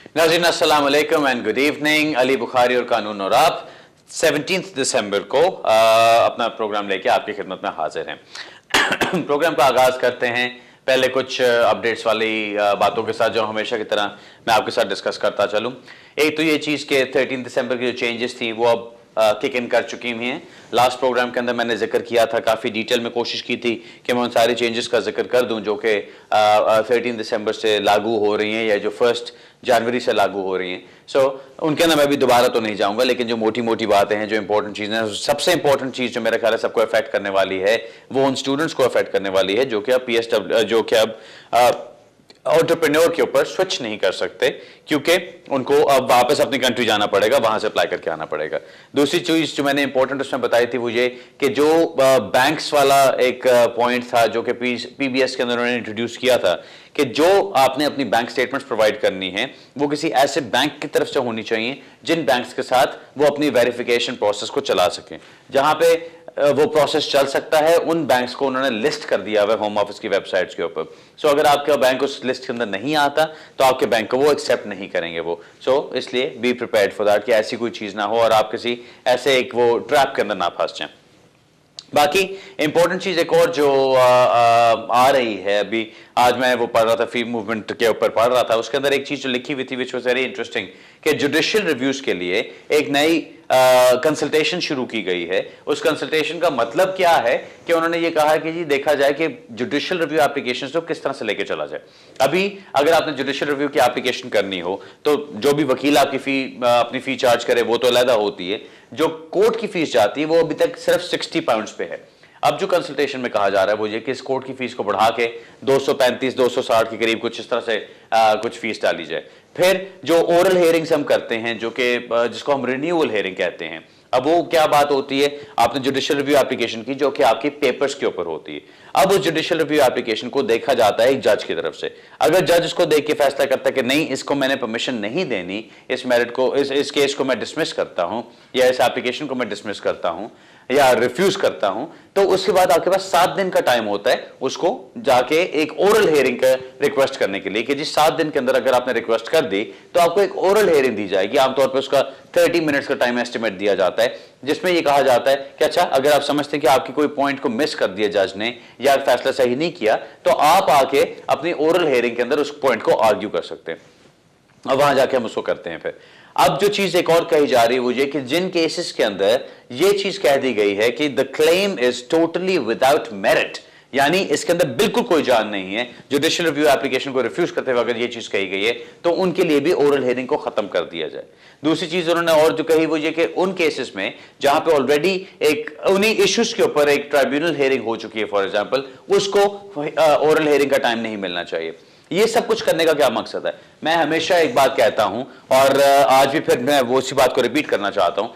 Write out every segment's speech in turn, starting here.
नाज़रीन अस्सलाम वालेकुम and good evening. Ali Bukhari और कानून और आप 17 दिसंबर को अपना प्रोग्राम लेके आपकी खिदमत में हाजिर हैं। प्रोग्राम का आगाज करते हैं पहले कुछ अपडेट्स वाली बातों के साथ जो हमेशा की तरह मैं आपके साथ डिस्कस करता चलूं। एक तो ये चीज़ के 13 दिसंबर की जो चेंजेस थी वो अब किक इन कर चुकी हुई हैं। लास्ट प्रोग्राम के अंदर मैंने जिक्र किया था, काफ़ी डिटेल में कोशिश की थी कि मैं उन सारी चेंजेस का जिक्र कर दूं जो कि 13 दिसंबर से लागू हो रही हैं या जो 1 जनवरी से लागू हो रही हैं। उनके अंदर मैं भी दोबारा तो नहीं जाऊंगा, लेकिन जो मोटी मोटी बातें हैं, जो इंपॉर्टेंट चीज़ें हैं, सबसे इंपॉर्टेंट चीज़ जो मेरा ख्याल है सबको अफेक्ट करने वाली है वो उन स्टूडेंट्स को अफेक्ट करने वाली है जो कि अब PSW जो कि अब एंटरप्रेन्योर के ऊपर स्विच नहीं कर सकते, क्योंकि उनको अब वापस अपनी कंट्री जाना पड़ेगा, वहां से अप्लाई करके आना पड़ेगा। दूसरी चीज जो मैंने इंपॉर्टेंट उसमें बताई थी वो ये कि जो बैंक्स वाला एक पॉइंट था जो कि PBS के अंदर उन्होंने इंट्रोड्यूस किया था कि जो आपने अपनी बैंक स्टेटमेंट्स प्रोवाइड करनी है वो किसी ऐसे बैंक की तरफ से होनी चाहिए जिन बैंक्स के साथ वो अपनी वेरिफिकेशन प्रोसेस को चला सकें। जहां पे वो प्रोसेस चल सकता है उन बैंक्स को उन्होंने लिस्ट कर दिया हुआ होम ऑफिस की वेबसाइट्स के ऊपर। अगर आपका बैंक उस लिस्ट के अंदर नहीं आता तो आपके बैंक को वो एक्सेप्ट नहीं करेंगे वो। इसलिए बी प्रिपेयर्ड फॉर दैट कि ऐसी कोई चीज ना हो और आप किसी ऐसे एक वो ट्रैप के अंदर ना फंस जाएं। बाकी इंपॉर्टेंट चीज एक और जो आ रही है, अभी आज मैं वो पढ़ रहा था, फ्री मूवमेंट के ऊपर पढ़ रहा था, उसके अंदर एक चीज जो लिखी हुई थी विच वाज वेरी इंटरेस्टिंग कि जुडिशियल रिव्यूज के लिए एक नई कंसल्टेशन शुरू की गई है। उस कंसल्टेशन का मतलब क्या है कि उन्होंने ये कहा है कि जी देखा जाए कि जुडिशियल रिव्यू एप्लीकेशन को किस तरह से लेके चला जाए। अभी अगर आपने जुडिशियल रिव्यू की एप्लीकेशन करनी हो तो जो भी वकील आपकी अपनी फी चार्ज करे वो तो अलहदा होती है, जो कोर्ट की फीस जाती है वो अभी तक सिर्फ 60 पाउंड्स पे है। अब जो कंसल्टेशन में कहा जा रहा है वो ये कि इस कोर्ट की फीस को बढ़ा के 235-260 के करीब कुछ इस तरह से कुछ फीस डाली जाए। फिर जो ओरल हियरिंग्स हम करते हैं जो कि जिसको हम रिन्यूअल हियरिंग कहते हैं, अब वो क्या बात होती है, आपने जुडिशियल रिव्यू एप्लीकेशन की जो कि आपकी पेपर्स के ऊपर होती है। अब उस जुडिशियल रिव्यू एप्लीकेशन को देखा जाता है एक जज की तरफ से। अगर जज इसको देख के फैसला करता है कि नहीं इसको मैंने परमिशन नहीं देनी, इस मेरिट को इस केस को मैं डिसमिस करता हूं या इस एप्लीकेशन को मैं डिसमिस करता हूं या रिफ्यूज करता हूं, तो उसके बाद आपके पास 7 दिन का टाइम होता है उसको जाके एक ओरल हियरिंग का रिक्वेस्ट करने के लिए कि जी 7 दिन के अंदर अगर आपने रिक्वेस्ट कर दी तो आपको एक ओरल हियरिंग दी जाएगी। आमतौर पर उसका 30 मिनट्स का टाइम एस्टिमेट दिया जाता है, जिसमें यह कहा जाता है कि अच्छा अगर आप समझते हैं कि आपकी कोई पॉइंट को मिस कर दिया जज ने या फैसला सही नहीं किया तो आप आके अपनी ओरल हियरिंग के अंदर उस पॉइंट को आर्ग्यू कर सकते हैं। अब वहां जाके हम उसको करते हैं। फिर अब जो चीज एक और कही जा रही है वो ये कि जिन केसेस के अंदर ये चीज कह दी गई है कि the claim is totally without merit, यानी इसके अंदर बिल्कुल कोई जान नहीं है, जुडिशियल रिव्यू एप्लीकेशन को रिफ्यूज करते हुए अगर ये चीज कही गई है तो उनके लिए भी ओरल हियरिंग को खत्म कर दिया जाए। दूसरी चीज उन्होंने और जो कही वो ये कि उन केसेस में जहां पे ऑलरेडी एक उन्हीं इश्यूज के ऊपर एक ट्राइब्यूनल हियरिंग हो चुकी है फॉर एग्जांपल, उसको ओरल हियरिंग का टाइम नहीं मिलना चाहिए। ये सब कुछ करने का क्या मकसद है? मैं हमेशा एक बात कहता हूं और आज भी फिर मैं वो उसी बात को रिपीट करना चाहता हूं,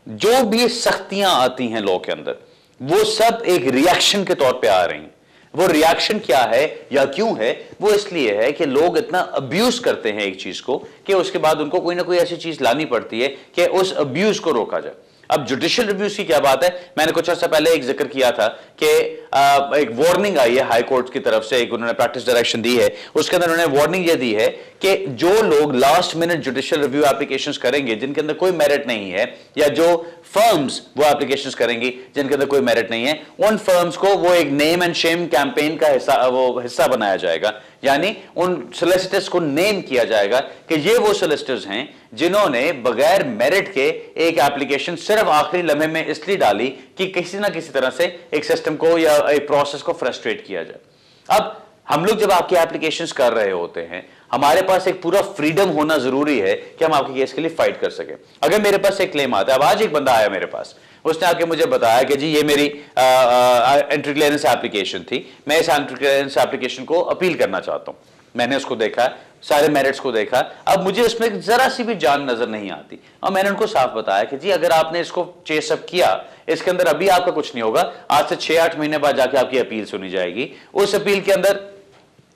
जो भी सख्तियां आती हैं लॉ के अंदर वो सब एक रिएक्शन के तौर पे आ रही हैं। वो रिएक्शन क्या है या क्यों है? वो इसलिए है कि लोग इतना अब्यूज करते हैं एक चीज को कि उसके बाद उनको कोई ना कोई ऐसी चीज लानी पड़ती है कि उस अब्यूज को रोका जाए। अब जुडिशियल रिव्यूज की क्या बात है, मैंने कुछ अर्सा पहले एक जिक्र किया था कि एक वार्निंग आई है हाई कोर्ट की तरफ से, एक उन्होंने प्रैक्टिस डायरेक्शन दी है, उसके अंदर उन्होंने वार्निंग ये दी है कि जो लोग last minute judicial review applications करेंगे जिनके अंदर कोई मेरिट नहीं है, या जो फर्म्स वो एप्लीकेशंस करेंगी जिनके अंदर कोई मेरिट नहीं है, उन फर्म्स को वो एक नेम एंड शेम कैंपेन का हिस्सा बनाया जाएगा। यानी उन सोलिसिटर्स को नेम किया जाएगा कि ये वो सोलिसिटर्स हैं जिन्होंने बगैर मेरिट के एक एप्लीकेशन सिर्फ आखिरी लम्हे में इसलिए डाली कि किसी ना किसी तरह से एक सिस्टम को या एक प्रोसेस को फ्रस्ट्रेट किया जाए। अब हम लोग जब आपकी एप्लीकेशंस कर रहे होते हैं, हमारे पास एक पूरा फ्रीडम होना जरूरी है कि हम आपके केस के लिए फाइट कर सकें। अगर मेरे पास एक क्लेम आता है, अब आज एक बंदा आया मेरे पास, उसने आके मुझे बताया कि जी ये मेरी एंट्री क्लियरेंस एप्लीकेशन थी, मैं इस एंट्री क्लियरेंस एप्लीकेशन को अपील करना चाहता हूं। मैंने उसको देखा, सारे मेरिट्स को देखा, अब मुझे उसमें जरा सी भी जान नजर नहीं आती और मैंने उनको साफ बताया कि जी अगर आपने इसको चेसअप किया, इसके अंदर अभी आपका कुछ नहीं होगा, आज से 6-8 महीने बाद जाके आपकी अपील सुनी जाएगी। उस अपील के अंदर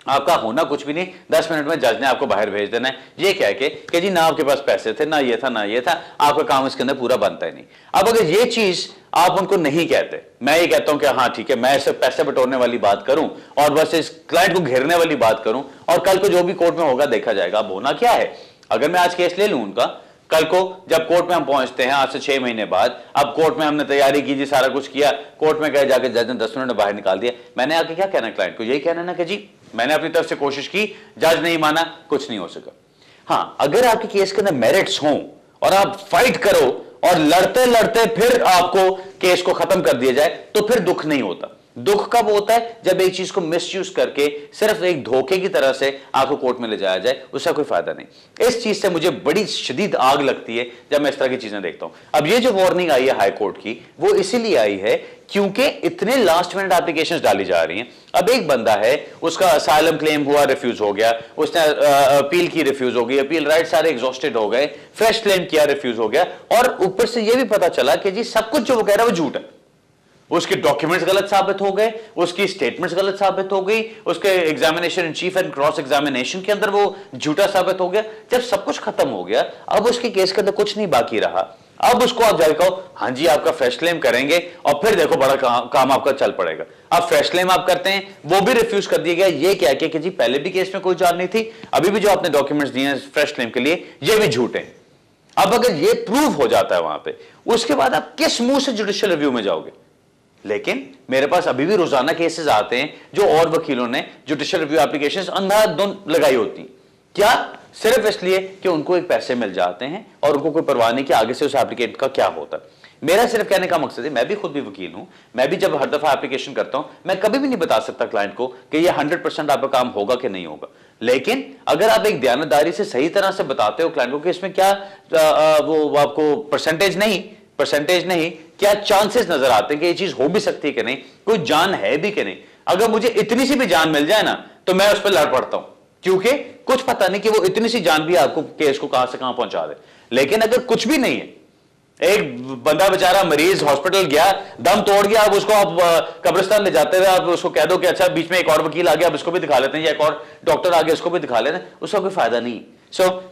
आपका होना कुछ भी नहीं, 10 मिनट में जज ने आपको बाहर भेज देना है, ये कह के कि जी ना आपके पास पैसे थे, ना ये था ना ये था, आपका काम इसके अंदर पूरा बनता ही नहीं। अब अगर ये चीज आप उनको नहीं कहते, मैं ये कहता हूं कि हाँ ठीक है मैं सिर्फ पैसे बटोरने वाली बात करूं और बस इस क्लाइंट को घेरने वाली बात करूं और कल को जो भी कोर्ट में होगा देखा जाएगा। अब होना क्या है, अगर मैं आज केस ले लूं उनका, कल को जब कोर्ट में हम पहुंचते हैं आज से 6 महीने बाद, अब कोर्ट में हमने तैयारी की जी, सारा कुछ किया, कोर्ट में गए, जाकर जज ने 10 मिनट में बाहर निकाल दिया, मैंने आके क्या कहना क्लाइंट को? यही कहना ना कि जी मैंने अपनी तरफ से कोशिश की, जज नहीं माना, कुछ नहीं हो सका। हाँ, अगर आपके केस के अंदर मेरिट्स हों और आप फाइट करो और लड़ते लड़ते फिर आपको केस को खत्म कर दिया जाए, तो फिर दुख नहीं होता। दुख कब होता है? जब एक चीज को मिसयूज करके सिर्फ एक धोखे की तरह से आपको कोर्ट में ले जाया जाए, उसका कोई फायदा नहीं। इस चीज से मुझे बड़ी शदीद आग लगती है जब मैं इस तरह की चीजें देखता हूं। अब ये जो वार्निंग आई है हाई कोर्ट की, वो इसीलिए आई है क्योंकि इतने लास्ट मिनट एप्लीकेशंस डाली जा रही हैं। अब एक बंदा है, उसका असाइलम क्लेम हुआ, रिफ्यूज हो गया, उसने अपील की, रिफ्यूज हो गई, अपील राइट सारे एग्जॉस्टेड हो गए, फ्रेश क्लेम किया, रिफ्यूज हो गया, और ऊपर से यह भी पता चला कि जी सब कुछ जो वो कह रहा है वो झूठ है। उसके डॉक्यूमेंट्स गलत साबित हो गए, उसकी स्टेटमेंट्स गलत साबित हो गई, उसके examination in cheap and cross examination के अंदर वो झूठा साबित हो गया। जब सब कुछ खत्म हो गया, अब उसके केस के अंदर कुछ नहीं बाकी रहा। अब उसको आप जाकर कहो हां जी आपका फ्रेश क्लेम करेंगे और फिर देखो बड़ा काम आपका चल पड़ेगा। अब फ्रेश क्लेम आप करते हैं, वो भी रिफ्यूज कर दिया गया, ये क्या कि जी पहले भी केस में कोई जान नहीं थी, अभी भी जो आपने डॉक्यूमेंट्स दिए हैं फ्रेश क्लेम के लिए ये भी झूठे हैं। अब अगर ये प्रूव हो जाता है वहां पे, उसके बाद आप किस मुंह से जुडिशियल रिव्यू में जाओगे? लेकिन मेरे पास अभी भी रोजाना केसेस आते हैं जो और वकीलों ने जुडिशियल रिव्यू एप्लीकेशंस अंधाधुंध लगाई होती, क्या सिर्फ इसलिए कि उनको एक पैसे मिल जाते हैं और उनको कोई परवाह नहीं कि आगे से उस एप्लीकेंट का क्या होता है। मेरा सिर्फ कहने का मकसद है, मैं भी खुद भी वकील हूं, मैं भी जब हर दफा एप्लीकेशन करता हूं, मैं कभी भी नहीं बता सकता क्लाइंट को कि ये 100% आपका काम होगा कि नहीं होगा। लेकिन अगर आप एक दयानतदारी से सही तरह से बताते हो क्लाइंट को कि इसमें क्या वो आपको परसेंटेज नहीं, क्या चांसेस नजर आते हैं कि ये चीज हो भी सकती है कि नहीं, कोई जान है भी कि नहीं। अगर मुझे इतनी सी भी जान मिल जाए ना, तो मैं उस पर लड़ पड़ता हूं, क्योंकि कुछ पता नहीं कि वो इतनी सी जान भी आपको केस को कहां से कहां पहुंचा दे। लेकिन अगर कुछ भी नहीं है, एक बंदा बेचारा मरीज हॉस्पिटल गया, दम तोड़ गया, अब उसको आप कब्रिस्तान ले जाते हुए आप उसको कह दो कि अच्छा बीच में एक और वकील आ गया, अब इसको भी दिखा लेते हैं, या एक और डॉक्टर आ गया उसको भी दिखा लेते हैं, उसका कोई फायदा नहीं।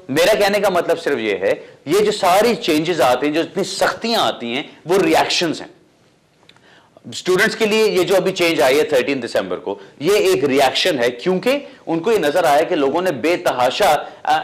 मेरा कहने का मतलब सिर्फ ये है, ये जो सारी चेंजेस आती हैं, जो इतनी सख्तियां आती हैं, वो रिएक्शंस हैं। स्टूडेंट्स के लिए ये जो अभी चेंज आई है 13 दिसंबर को, ये एक रिएक्शन है, क्योंकि उनको ये नजर आया कि लोगों ने बेतहाशा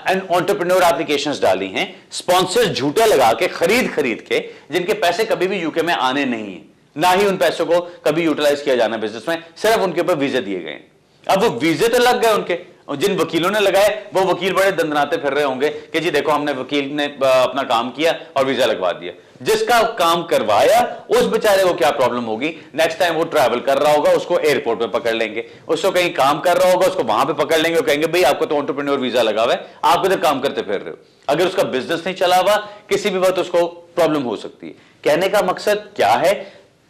एंटरप्रेन्योर एप्लीकेशंस डाली हैं, स्पॉन्सर्स झूठे लगा के खरीद के, जिनके पैसे कभी भी यूके में आने नहीं है, ना ही उन पैसों को कभी यूटिलाइज किया जाना बिजनेस में, सिर्फ उनके ऊपर वीजे दिए गए। अब वो वीजे तो लग गए उनके, और जिन वकीलों ने लगाए वो वकील बड़े दंदनाते फिर रहे होंगे कि जी देखो हमने वकील ने अपना काम किया और वीजा लगवा दिया। जिसका काम करवाया उस बेचारे को क्या प्रॉब्लम होगी? नेक्स्ट टाइम वो ट्रैवल कर रहा होगा, उसको एयरपोर्ट पे पकड़ लेंगे, उसको कहीं काम कर रहा होगा, उसको वहां पे पकड़ लेंगे और कहेंगे भाई आपको तो एंटरप्रेन्योर वीजा लगा हुआ है, आप इधर काम करते फिर रहे हो। अगर उसका बिजनेस नहीं चला हुआ, किसी भी वक्त उसको प्रॉब्लम हो सकती है। कहने का मकसद क्या है?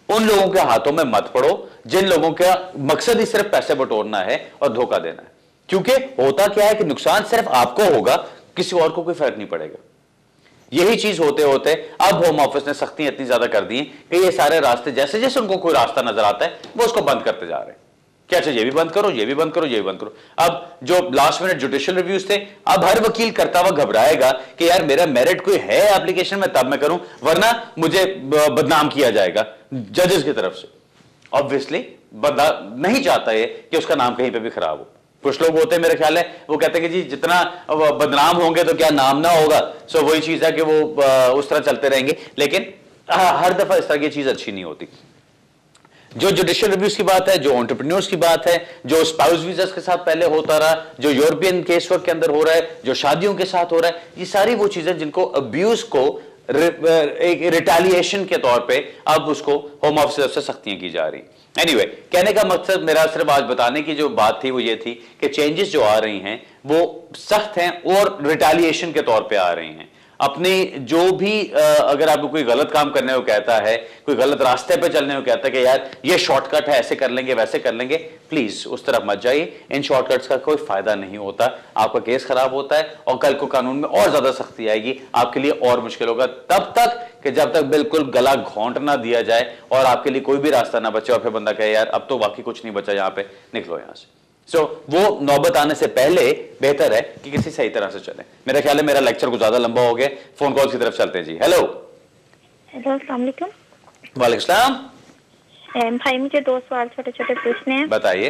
उन लोगों के हाथों में मत पड़ो जिन लोगों का मकसद ही सिर्फ पैसे बटोरना है और धोखा देना है, क्योंकि होता क्या है कि नुकसान सिर्फ आपको होगा, किसी और को कोई फर्क नहीं पड़ेगा। यही चीज होते होते अब होम ऑफिस ने सख्तियां इतनी ज्यादा कर दी हैं कि ये सारे रास्ते जैसे जैसे उनको कोई रास्ता नजर आता है वो उसको बंद करते जा रहे हैं कि अच्छा ये भी बंद करो, ये भी बंद करो, ये भी बंद करो। अब जो लास्ट मिनट जुडिशियल रिव्यूज थे, अब हर वकील करता हुआ घबराएगा कि यार मेरा मेरिट कोई है एप्लीकेशन में तब मैं करूं, वरना मुझे बदनाम किया जाएगा जजेस की तरफ से। ऑब्वियसली बंदा नहीं चाहता है कि उसका नाम कहीं पे भी खराब हो। कुछ लोग होते हैं मेरे ख्याल है वो कहते हैं कि जी जितना बदनाम होंगे तो क्या नाम ना होगा। सो वही चीज है कि वो उस तरह चलते रहेंगे, लेकिन हर दफा इस तरह की चीज अच्छी नहीं होती। जो जुडिशियल रिव्यूज की बात है, जो एंटरप्रेन्योर्स की बात है, जो स्पाउस वीजास के साथ पहले होता रहा, जो यूरोपियन केस वर्क के अंदर हो रहा है, जो शादियों के साथ हो रहा है, ये सारी वो चीजें जिनको अब्यूज को एक रिटेलिएशन के तौर पे अब उसको होम ऑफिस से सख्तियां की जा रही। एनीवे, कहने का मकसद मेरा सिर्फ आज बताने की जो बात थी वो ये थी कि चेंजेस जो आ रही हैं वो सख्त हैं और रिटेलिएशन के तौर पे आ रही हैं। अपनी जो भी अगर आपको कोई गलत काम करने को कहता है, कोई गलत रास्ते पे चलने को कहता है कि यार ये शॉर्टकट है, ऐसे कर लेंगे वैसे कर लेंगे, प्लीज उस तरफ मत जाइए। इन शॉर्टकट्स का कोई फायदा नहीं होता, आपका केस खराब होता है और कल को कानून में और ज्यादा सख्ती आएगी, आपके लिए और मुश्किल होगा, तब तक कि जब तक बिल्कुल गला घोंट ना दिया जाए और आपके लिए कोई भी रास्ता ना बचे और फिर बंदा कहे यार अब तो बाकी कुछ नहीं बचा, यहाँ पे निकलो यहाँ से। वो नौबत आने से पहले बेहतर है कि किसी सही तरह से चले। मेरा ख्याल है मेरा लेक्चर कुछ ज्यादा लंबा हो गया, फोन कॉल की तरफ चलते हैं जी। हेलो अस्सलाम वालेकुम। वालेकुम सलाम। भाई मुझे 2 सवाल छोटे छोटे पूछने हैं। बताइए।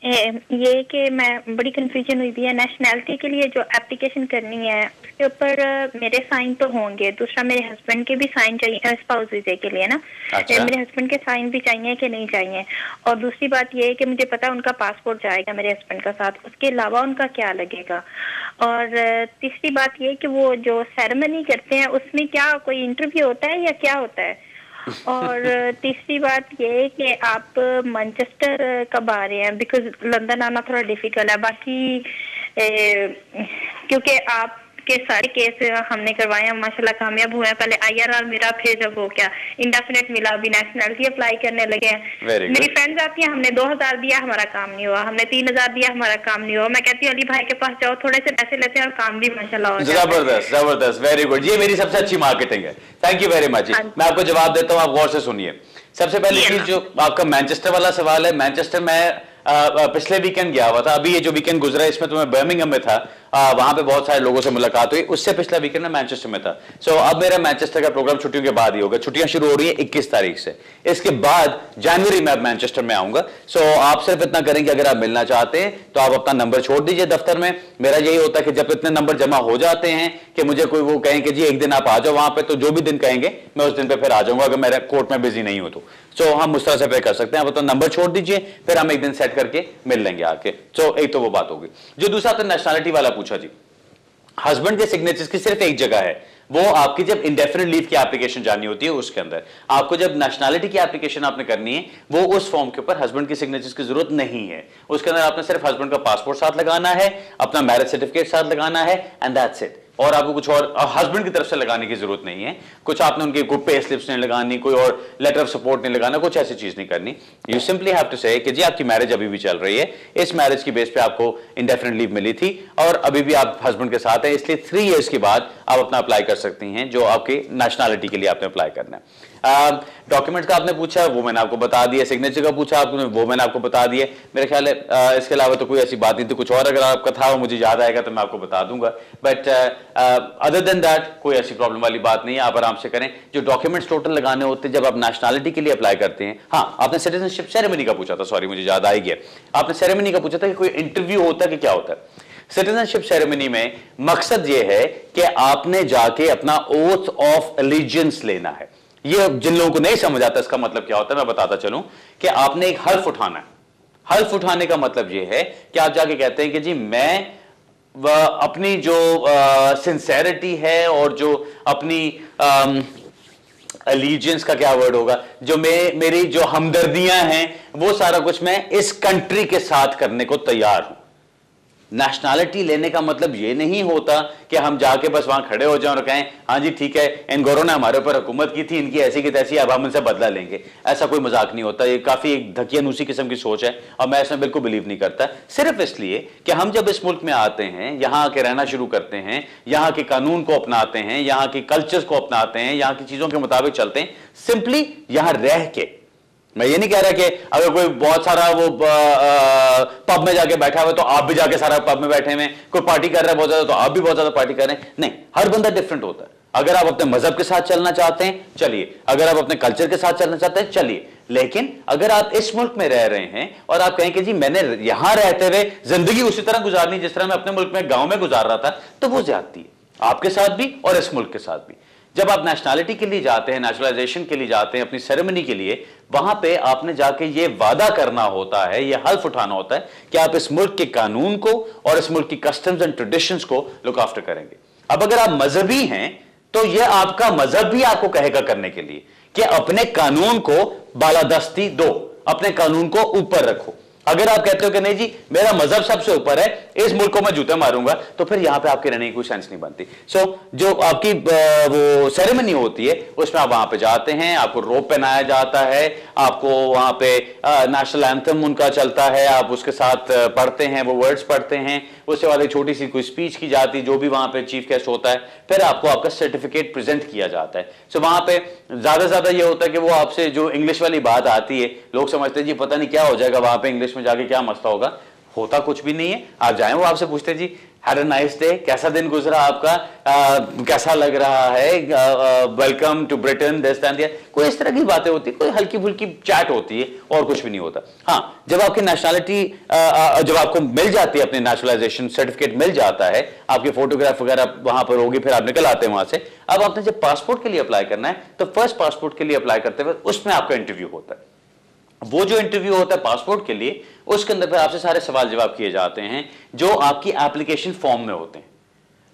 ये कि मैं बड़ी कंफ्यूजन हुई भी है नेशनैलिटी के लिए जो एप्लीकेशन करनी है उसके ऊपर मेरे साइन तो होंगे, दूसरा मेरे हस्बैंड के भी साइन चाहिए स्पाउस वीजे के लिए ना। अच्छा। मेरे हस्बैंड के साइन भी चाहिए कि नहीं चाहिए, और दूसरी बात ये है कि मुझे पता है उनका पासपोर्ट जाएगा मेरे हस्बैंड का साथ, उसके अलावा उनका क्या लगेगा। और तीसरी बात ये कि वो जो सेरेमनी करते हैं उसमें क्या कोई इंटरव्यू होता है या क्या होता है। और तीसरी बात ये है कि आप मैनचेस्टर कब आ रहे हैं, बिकॉज लंदन आना थोड़ा डिफिकल्ट है। बाकी क्योंकि आपके सारे केस हमने करवाए हैं माशाल्लाह कामयाब हुए हैं। पहले IRR मेरा, फिर जब वो क्या इंडेफिनेट मिला, अभी नेशनलिटी अप्लाई करने लगे हैं। मेरी फ्रेंड्स आती हैं, हमने 2000 दिया हमारा काम नहीं हुआ, हमने 3000 दिया हमारा काम नहीं हुआ। मैं कहती हूँ अली भाई के पास जाओ, थोड़े से पैसे लेते हैं और काम भी माशाल्लाह हो जाता है। जबरदस्त जबरदस्त, वेरी गुड। ये मेरी सबसे अच्छी मार्केटिंग है। Thank you very much. मैं आपको जवाब देता हूँ, आप गौर से सुनिए। सबसे पहली चीज जो आपका मैनचेस्टर वाला सवाल है, मैनचेस्टर में पिछले वीकेंड गया हुआ था। अभी ये जो वीकेंड गुजरा है इसमें तो मैं बर्मिंघम में था, वहां पे बहुत सारे लोगों से मुलाकात हुई। उससे पिछला वीकेंड में मैनचेस्टर में था। सो अब मेरा मैनचेस्टर का प्रोग्राम छुट्टियों के बाद ही होगा। छुट्टियां शुरू हो रही है 21 तारीख से, इसके बाद जनवरी में अब मैनचेस्टर में आऊंगा। सो आप सिर्फ इतना करेंगे, अगर आप मिलना चाहते हैं तो आप अपना नंबर छोड़ दीजिए दफ्तर में। मेरा यही होता है कि जब इतने नंबर जमा हो जाते हैं कि मुझे कोई वो कहें कि जी एक दिन आप आ जाओ वहां पे, तो जो भी दिन कहेंगे मैं उस दिन पे फिर आ जाऊंगा, अगर मेरा कोर्ट में बिजी नहीं हो तो। सो हम उस तरह से पे कर सकते हैं। आप अपना नंबर छोड़ दीजिए, फिर हम एक दिन सेट करके मिल लेंगे आके। सो एक तो वो बात होगी। जो दूसरा आपने नेशनलिटी वाला पूछा जी, हस्बैंड के सिग्नेचर्स की सिर्फ एक जगह है, वो आपकी जब इंडेफिनिट लीव की एप्लीकेशन जानी होती है उसके अंदर। आपको जब नेशनलिटी की एप्लीकेशन आपने करनी है, वो उस फॉर्म के ऊपर हस्बैंड की सिग्नेचर्स की जरूरत नहीं है। उसके अंदर आपने सिर्फ हस्बैंड का पासपोर्ट साथ लगाना है, अपना मैरिज सर्टिफिकेट साथ लगाना है, एंड दैट्स इट। और आपको कुछ और हस्बैंड की तरफ से लगाने की जरूरत नहीं है। कुछ आपने उनके कोई पे स्लिप्स नहीं लगानी, कोई और लेटर ऑफ सपोर्ट नहीं लगाना, कुछ ऐसी चीज नहीं करनी। यू सिंपली हैव टू से कि जी आपकी मैरिज अभी भी चल रही है, इस मैरिज की बेस पे आपको इंडेफिनिट लीव मिली थी और अभी भी आप हस्बैंड के साथ हैं, इसलिए 3 इयर्स के बाद आप अपना अप्लाई कर सकती हैं जो आपकी नेशनलिटी के लिए आपने अप्लाई करना है। डॉक्यूमेंट का आपने पूछा, वो मैंने आपको बता दिया। सिग्नेचर का पूछा आपने, वो मैंने आपको बता दिया। मेरे ख्याल है इसके अलावा तो कोई ऐसी बात नहीं थी। कुछ और अगर आपका था वो मुझे याद आएगा तो मैं आपको बता दूंगा, बट अदर देन दैट कोई ऐसी प्रॉब्लम वाली बात नहीं है। आप आराम से करें। जो डॉक्यूमेंट्स टोटल लगाने होते हैं जब आप नेशनलिटी के लिए अप्लाई करते हैं। हाँ, आपने सिटीजनशिप सेरेमनी का पूछा था, सॉरी मुझे याद आ गया। आपने सेरेमनी का पूछा था कि कोई इंटरव्यू होता है कि क्या होता है। सिटीजनशिप सेरेमनी में मकसद यह है कि आपने जाके अपना ओथ ऑफ एलिजियंस लेना है। ये जिन लोगों को नहीं समझ आता इसका मतलब क्या होता है मैं बताता चलूं कि आपने एक हल्फ उठाना है। हल्फ उठाने का मतलब यह है कि आप जाके कहते हैं कि जी मैं अपनी जो सिंसेरिटी है और जो अपनी एलिजियंस का क्या वर्ड होगा, जो मेरी जो हमदर्दियां हैं, वो सारा कुछ मैं इस कंट्री के साथ करने को तैयार हूं। नेशनलिटी लेने का मतलब यह नहीं होता कि हम जाके बस वहां खड़े हो जाएं और कहें हाँ जी ठीक है, इन गोरों ने हमारे ऊपर हुकूमत की थी, इनकी ऐसी की तैसी, अब हम इनसे बदला लेंगे। ऐसा कोई मजाक नहीं होता। ये काफी एक धकियानूसी किस्म की सोच है और मैं इसमें बिल्कुल बिलीव नहीं करता। सिर्फ इसलिए कि हम जब इस मुल्क में आते हैं, यहां आके रहना शुरू करते हैं, यहां के कानून को अपनाते हैं, यहां के कल्चर्स को अपनाते हैं, यहां की चीजों के मुताबिक चलते हैं, सिंपली यहां रह के। मैं ये नहीं कह रहा कि अगर कोई बहुत सारा वो पब में जाके बैठा हुआ तो आप भी जाके सारा पब में बैठे हुए, कोई पार्टी कर रहा है बहुत ज्यादा तो आप भी बहुत ज्यादा पार्टी कर रहे हैं। नहीं, हर बंदा डिफरेंट होता है। अगर आप अपने मजहब के साथ चलना चाहते हैं चलिए, अगर आप अपने कल्चर के साथ चलना चाहते हैं चलिए, लेकिन अगर आप इस मुल्क में रह रहे हैं और आप कहें कि जी मैंने यहां रहते हुए जिंदगी उसी तरह गुजारनी जिस तरह मैं अपने मुल्क में गांव में गुजार रहा था, तो वो ज्यादती है आपके साथ भी और इस मुल्क के साथ भी। जब आप नेशनलिटी के लिए जाते हैं, नेशनलाइजेशन के लिए जाते हैं, अपनी सेरेमनी के लिए, वहां पे आपने जाके ये वादा करना होता है, ये हल्फ उठाना होता है कि आप इस मुल्क के कानून को और इस मुल्क की कस्टम्स एंड ट्रेडिशंस को लुक आफ्टर करेंगे। अब अगर आप मजहबी हैं तो ये आपका मजहब भी आपको कहेगा करने के लिए कि अपने कानून को बालादस्ती दो, अपने कानून को ऊपर रखो। अगर आप कहते हो कि नहीं जी मेरा मजहब सबसे ऊपर है, इस मुल्क को मैं जूते मारूंगा, तो फिर यहां पे आपके रहने की कोई सेंस नहीं बनती। सो जो आपकी वो सेरेमनी होती है उसमें आप वहां पे जाते हैं, आपको रोब पहनाया जाता है, आपको वहां पे नेशनल एंथम उनका चलता है, आप उसके साथ पढ़ते हैं, वो वर्ड्स पढ़ते हैं, उसके बाद एक छोटी सी कोई स्पीच की जाती है, जो भी वहां पे चीफ गेस्ट होता है, फिर आपको आपका सर्टिफिकेट प्रेजेंट किया जाता है। सो वहां पे ज्यादा से ज्यादा ये होता है कि वो आपसे जो इंग्लिश वाली बात आती है, लोग समझते हैं जी पता नहीं क्या हो जाएगा वहां पे, इंग्लिश में जाके क्या मसला होगा। होता कुछ भी नहीं है। आप जाएं, वो आपसे पूछते जी हैड अ नाइस डे, कैसा दिन गुजरा आपका, कैसा लग रहा है, welcome to Britain, this that that, कोई इस तरह की बातें होती है, कोई हल्की फुल्की चैट होती है और कुछ भी नहीं होता। हाँ, जब आपकी नेशनैलिटी जब आपको मिल जाती है, अपनी नेशनलाइजेशन सर्टिफिकेट मिल जाता है, आपकी फोटोग्राफ वगैरह वहां पर होगी, फिर आप निकल आते हैं वहां से। अब आपने जब पासपोर्ट के लिए अप्लाई करना है तो फर्स्ट पासपोर्ट के लिए अप्लाई करते हुए उसमें आपका इंटरव्यू होता है। वो जो इंटरव्यू होता है पासपोर्ट के लिए, उसके अंदर फिर आपसे सारे सवाल जवाब किए जाते हैं जो आपकी एप्लीकेशन फॉर्म में होते हैं।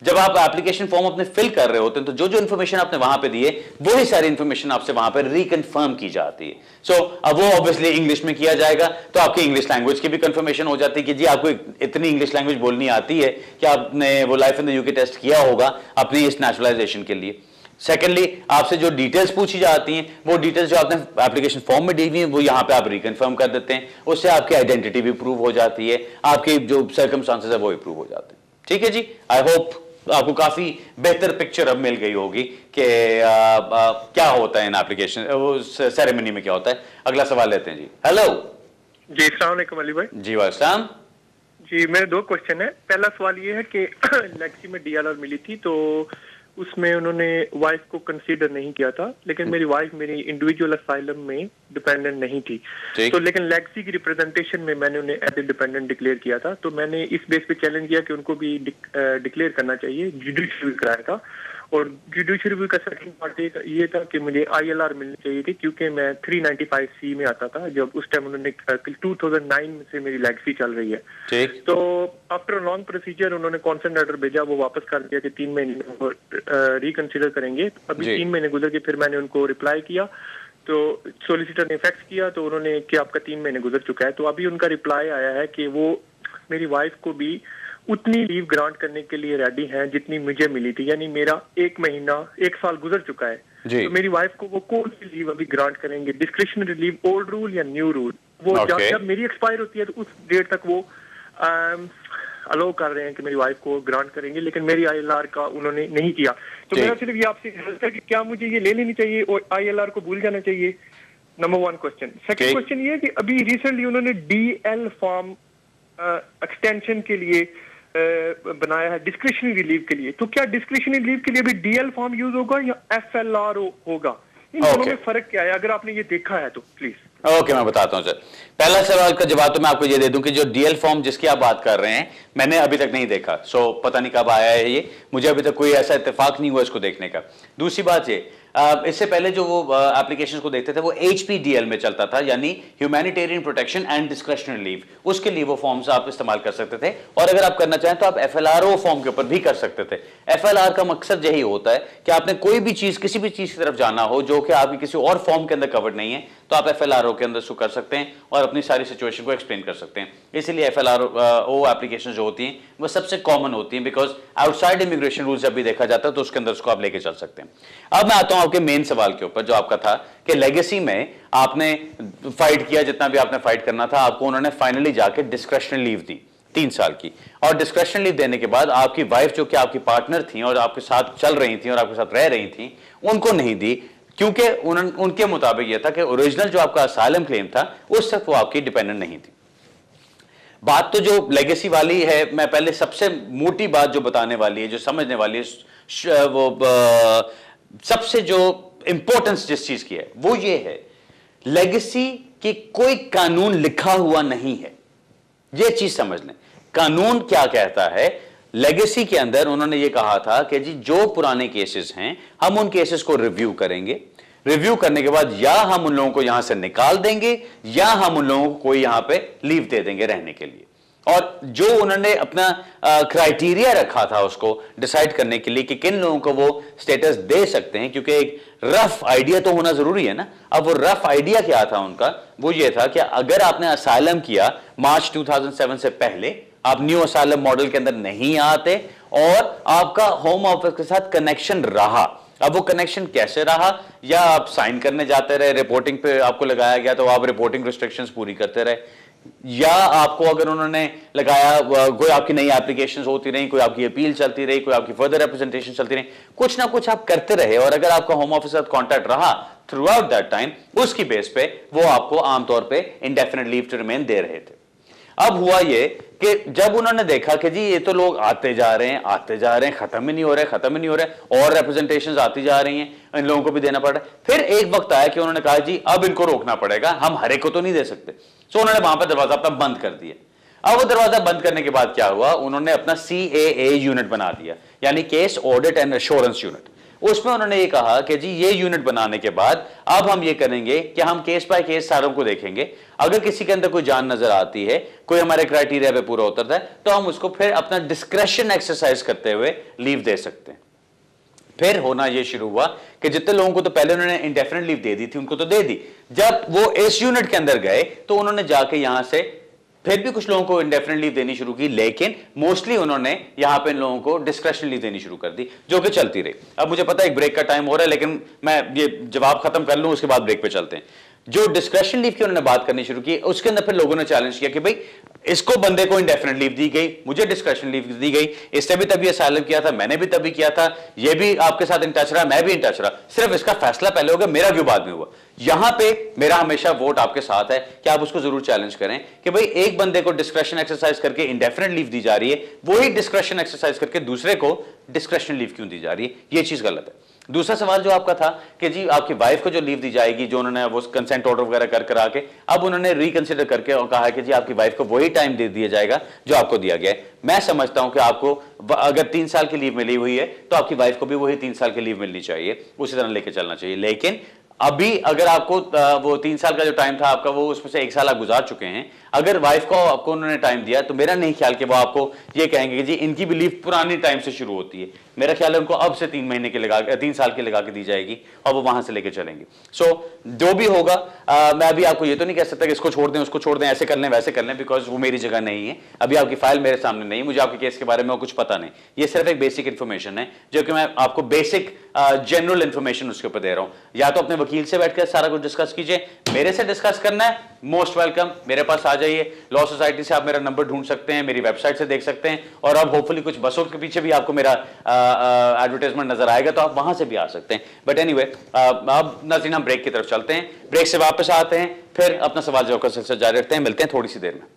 जब आप एप्लीकेशन फॉर्म अपने फिल कर रहे होते हैं तो जो जो इन्फॉर्मेशन आपने वहां पे दी है वही सारी इन्फॉर्मेशन आपसे वहां पे रिकन्फर्म की जाती है। सो अब वो ऑब्वियसली इंग्लिश में किया जाएगा, तो आपकी इंग्लिश लैंग्वेज की भी कंफर्मेशन हो जाती है कि जी आपको इतनी इंग्लिश लैंग्वेज बोलनी आती है कि आपने वो life in the UK test किया होगा अपनी इस नेशनलाइजेशन के लिए। सेकेंडली, आपसे जो डिटेल्स पूछी जाती हैं वो डिटेल्स जो आपने एप्लीकेशन फॉर्म में दी हुई है वो यहां पे आप रिकन्फर्म कर देते हैं, उससे आपकी आइडेंटिटी भी प्रूव हो जाती है, आपके जो सर्कमस्टांसेस है वो भी प्रूव हो जाते हैं। ठीक है जी, आई होप आपको काफी बेहतर पिक्चर अब मिल गई होगी कि क्या होता है इन एप्लीकेशन वो सेरेमनी में क्या होता है। अगला सवाल लेते हैं जी। हेलो जी, अस्सलाम वालेकुम अली भाई। जी वालेकुम जी, मेरे दो क्वेश्चन है। पहला सवाल ये है कि लेक्सी में डीएलआर मिली थी तो उसमें उन्होंने वाइफ को कंसीडर नहीं किया था, लेकिन मेरी वाइफ मेरी इंडिविजुअल असाइलम में डिपेंडेंट नहीं थी, तो लेकिन लेक्सी की रिप्रेजेंटेशन में मैंने उन्हें एज ए डिपेंडेंट डिक्लेयर किया था। तो मैंने इस बेस पे चैलेंज किया कि उनको भी डिक्लेयर करना चाहिए, जुडिशियल रिव्यू कराया था। और जुडिशियल रिव्यू का सेकंड पार्ट ये था कि मुझे आईएलआर मिलनी चाहिए थी, क्योंकि मैं 395C में आता था जब उस टाइम उन्होंने 2009 से मेरी लेक्सी चल रही है। ठीक। तो आफ्टर लॉन्ग प्रोसीजर उन्होंने कॉन्सेंट ऑर्डर भेजा, वो वापस कर दिया कि 3 महीने में रिकंसिडर करेंगे। अभी 3 महीने गुजर के फिर मैंने उनको रिप्लाई किया तो सोलिसिटर ने फैक्स किया तो उन्होंने कि आपका 3 महीने गुजर चुका है। तो अभी उनका रिप्लाई आया है कि वो मेरी वाइफ को भी उतनी लीव ग्रांट करने के लिए रेडी हैं जितनी मुझे मिली थी, यानी मेरा 1 साल गुजर चुका है। तो मेरी वाइफ को वो कौन सी लीव अभी ग्रांट करेंगे, डिस्क्रिशनरी लीव, ओल्ड रूल या न्यू रूल? वो जब मेरी एक्सपायर होती है तो उस डेट तक वो अलाउ कर रहे हैं कि मेरी वाइफ को ग्रांट करेंगे, लेकिन मेरी आईएलआर का उन्होंने नहीं किया। तो मेरा सिर्फ ये आपसे है कि क्या मुझे ये ले लेनी चाहिए और आईएलआर को भूल जाना चाहिए? Number 1 question. सेकंड क्वेश्चन ये है कि अभी रिसेंटली उन्होंने डीएल फॉर्म एक्सटेंशन के लिए बनाया है डिस्क्रिशनरी लीव के लिए, तो क्या डिस्क्रिशनरी लीव के लिए भी डीएल फॉर्म यूज होगा या एफएलआरओ होगा? इन दोनों में फर्क क्या है, अगर आपने ये देखा है तो प्लीज। ओके, मैं बताता हूं सर। पहला सवाल का जवाब तो मैं आपको ये दे दूं कि जो डीएल फॉर्म जिसकी आप बात कर रहे हैं मैंने अभी तक नहीं देखा, सो पता नहीं कब आया है ये, मुझे अभी तक कोई ऐसा इत्तेफाक नहीं हुआ इसको देखने का। दूसरी बात ये, इससे पहले जो वो एप्लीकेशंस को देखते थे वो एचपीडीएल में चलता था, यानी humanitarian protection and discretionary leave, उसके लिए वो फॉर्म्स आप इस्तेमाल कर सकते थे। और अगर आप करना चाहें तो आप एफएलआरओ फॉर्म के ऊपर भी कर सकते थे। एफएलआर का मकसद यही होता है कि आपने कोई भी चीज, किसी भी चीज की तरफ जाना हो जो कि आपकी किसी और फॉर्म के अंदर कवर्ड नहीं है, तो आप एफएलआरओ के अंदर कर सकते हैं और अपनी सारी सिचुएशन को एक्सप्लेन कर सकते हैं। इसीलिए एफएलआरओ एप्लीकेशन जो होती हैं वो सबसे कॉमन होती हैं, बिकॉज आउटसाइड इमिग्रेशन रूल्स जब भी देखा जाता है तो उसके अंदर उसको आप लेके चल सकते हैं। अब मैं आता हूं आपके मेन सवाल के ऊपर जो आपका था कि लेगेसी में आपने फाइट किया, जितना भी आपने फाइट करना था, आपको उन्होंने फाइनली जाके डिस्क्रिशनरी लीव दी 3 साल की, और डिस्क्रिशनरी लीव देने के बाद आपकी वाइफ जो कि आपकी पार्टनर थी और आपके साथ चल रही थी और आपके साथ रह रही थी, उनको नहीं दी, क्योंकि उनके मुताबिक यह था कि ओरिजिनल जो आपका असाइलम क्लेम था उस तक वो आपकी डिपेंडेंट नहीं थी। बात तो जो लेगेसी वाली है, मैं पहले सबसे मोटी बात जो बताने वाली है, जो समझने वाली है, वो सबसे जो इंपॉर्टेंस जिस चीज की है वो ये है, लेगेसी की कोई कानून लिखा हुआ नहीं है। ये चीज समझ लें, कानून क्या कहता है। लेगेसी के अंदर उन्होंने ये कहा था कि जी जो पुराने केसेस हैं हम उन केसेस को रिव्यू करेंगे, रिव्यू करने के बाद या हम उन लोगों को यहां से निकाल देंगे या हम उन लोगों को कोई यहां पे लीव दे देंगे रहने के लिए। और जो उन्होंने अपना क्राइटेरिया रखा था उसको डिसाइड करने के लिए कि किन लोगों को वो स्टेटस दे सकते हैं, क्योंकि एक रफ आइडिया तो होना जरूरी है ना। अब वो रफ आइडिया क्या था उनका, वो ये था कि अगर आपने असाइलम किया मार्च 2007 से पहले, आप न्यू असाइलम मॉडल के अंदर नहीं आते और आपका होम ऑफिस के साथ कनेक्शन रहा। अब वो कनेक्शन कैसे रहा, या आप साइन करने जाते रहे, रिपोर्टिंग पे आपको लगाया गया तो आप रिपोर्टिंग रिस्ट्रिक्शंस पूरी करते रहे, या आपको अगर उन्होंने लगाया कोई आपकी नई एप्लीकेशंस होती रही, कोई आपकी अपील चलती रही, कोई आपकी फर्दर रिप्रेजेंटेशन चलती रही, कुछ ना कुछ आप करते रहे, और अगर आपका होम ऑफिस के साथ कॉन्टैक्ट रहा थ्रू आउट दैट टाइम, उसकी बेस पे वो आपको आमतौर पे इंडेफिनिट लीव टू रिमेन दे रहे थे। अब हुआ ये कि जब उन्होंने देखा कि जी ये तो लोग आते जा रहे हैं, खत्म ही नहीं हो रहे और रिप्रेजेंटेशंस आती जा रही हैं, इन लोगों को भी देना पड़ रहा है। फिर एक वक्त आया कि उन्होंने कहा जी अब इनको रोकना पड़ेगा, हम हर एक को तो नहीं दे सकते। सो उन्होंने वहां पर दरवाजा अपना बंद कर दिया। अब वो दरवाजा बंद करने के बाद क्या हुआ, उन्होंने अपना CAA यूनिट बना दिया, यानी case audit and assurance unit. उसमें उन्होंने ये कहा कि जी ये यूनिट बनाने के बाद अब हम ये करेंगे कि हम केस बाय केस सारों को देखेंगे, अगर किसी के अंदर कोई जान नजर आती है, कोई हमारे क्राइटेरिया पे पूरा उतरता है, तो हम उसको फिर अपना डिस्क्रेशन एक्सरसाइज करते हुए लीव दे सकते हैं। फिर होना यह शुरू हुआ कि जितने लोगों को तो पहले उन्होंने इंडेफिनिट लीव दे दी थी उनको तो दे दी, जब वो इस यूनिट के अंदर गए तो उन्होंने जाके यहां से फिर भी कुछ लोगों को इंडेफिनिट लीव देनी शुरू की, लेकिन मोस्टली उन्होंने यहां पे इन लोगों को डिस्क्रेशनरी लीव देनी शुरू कर दी, जो कि चलती रही। अब मुझे पता है एक ब्रेक का टाइम हो रहा है, लेकिन मैं ये जवाब खत्म कर लूं, उसके बाद ब्रेक पे चलते हैं। जो डिस्क्रेशन लीव की उन्होंने बात करनी शुरू की, उसके अंदर फिर लोगों ने चैलेंज किया कि भाई इसको बंदे को इंडेफिनिट लीव दी गई, मुझे डिस्क्रेशन लीव दी गई, इसने भी तभी असाइलम किया था, मैंने भी तभी किया था, ये भी आपके साथ इन टच रहा, मैं भी इन टच रहा, सिर्फ इसका फैसला पहले हो गया, मेरा क्यों बाद में हुआ। यहां पे मेरा हमेशा वोट आपके साथ है कि आप उसको जरूर चैलेंज करें कि भाई एक बंदे को डिस्क्रेशन एक्सरसाइज करके इंडेफिनिट लीव दी जा रही है, वही डिस्क्रेशन एक्सरसाइज करके दूसरे को डिस्क्रेशन लीव क्यों दी जा रही है, ये चीज गलत है। दूसरा सवाल जो आपका था कि जी आपकी वाइफ को जो लीव दी जाएगी, जो उन्होंने वो कंसेंट ऑर्डर वगैरह कर करा के अब उन्होंने रिकंसिडर करके और कहा है कि जी आपकी वाइफ को वही टाइम दे दिया जाएगा जो आपको दिया गया है। मैं समझता हूं कि आपको अगर 3 साल की लीव मिली हुई है तो आपकी वाइफ को भी वही 3 साल की लीव मिलनी चाहिए, उसी तरह लेके चलना चाहिए। लेकिन अभी अगर आपको वो 3 साल का जो टाइम था आपका, वो उसमें से 1 साल आप गुजार चुके हैं, अगर वाइफ को आपको उन्होंने टाइम दिया तो मेरा नहीं ख्याल कि वो आपको ये कहेंगे कि जी इनकी भी लीव पुरानी टाइम से शुरू होती है। मेरा ख्याल है उनको अब से 3 महीने के लगा 3 साल के लगा के दी जाएगी और वो वहां से लेके चलेंगे। सो जो भी होगा मैं अभी आपको ये तो नहीं कह सकता कि इसको छोड़ दें उसको छोड़ दें, ऐसे कर लें वैसे कर लें, बिकॉज वो मेरी जगह नहीं है। अभी आपकी फाइल मेरे सामने नहीं, मुझे आपके केस के बारे में कुछ पता नहीं, ये सिर्फ एक बेसिक इन्फॉर्मेशन है जो कि मैं आपको बेसिक जनरल इन्फॉर्मेशन उसके ऊपर दे रहा हूं। या तो अपने वकील से बैठकर सारा कुछ डिस्कस कीजिए, मेरे से डिस्कस करना है मोस्ट वेलकम, मेरे पास आ जाइए। लॉ सोसाइटी से आप मेरा नंबर ढूंढ सकते हैं, मेरी वेबसाइट से देख सकते हैं, और अब होपफुली कुछ बसों के पीछे भी आपको मेरा एडवर्टाइजमेंट नजर आएगा तो आप वहां से भी आ सकते हैं। बट एनीवे अब नाज़रीन हम ब्रेक की तरफ चलते हैं, ब्रेक से वापस आते हैं, फिर अपना सवाल जवाब का सिलसिला जारी रखते हैं। मिलते हैं थोड़ी सी देर में।